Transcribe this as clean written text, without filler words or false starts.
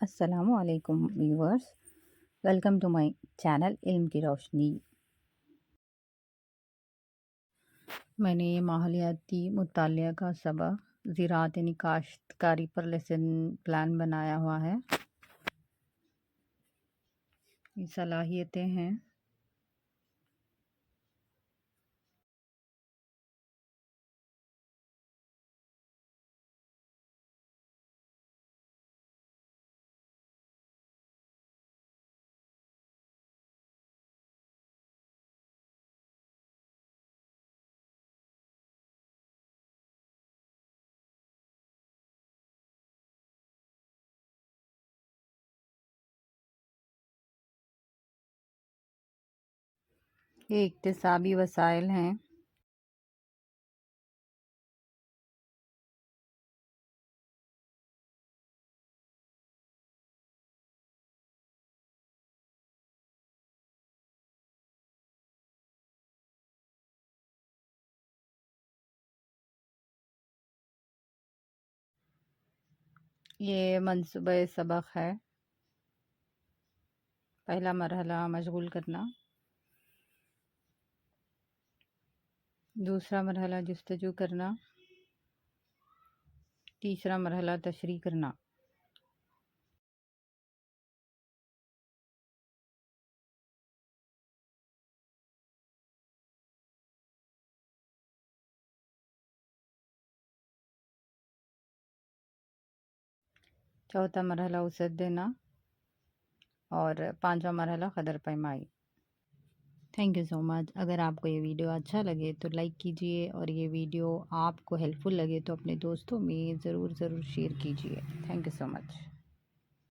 अस्सलामुअलैकुम viewers. Welcome to my channel इल्म की रोशनी। मैंने माहौलियाती मुतालिया का सबक ज़राअत यानी काश्तकारी पर लेसन प्लान बनाया हुआ है। ये सलाहियतें हैं। ये इक्तिसाबी वसाइल हैं। ये मंसूबे सबक है। पहला मरहला मशगूल करना, दूसरा मरहला जस्तजू करना, तीसरा मरहला तशरीह करना। चौथा मरहला उसद देना और पांचवा मरहला कदर पैमाई। Thank you so much. अगर आपको ये वीडियो अच्छा लगे तो लाइक कीजिए और ये वीडियो आपको हेल्पफुल लगे तो अपने दोस्तों में ज़रूर शेयर कीजिए। Thank you so much.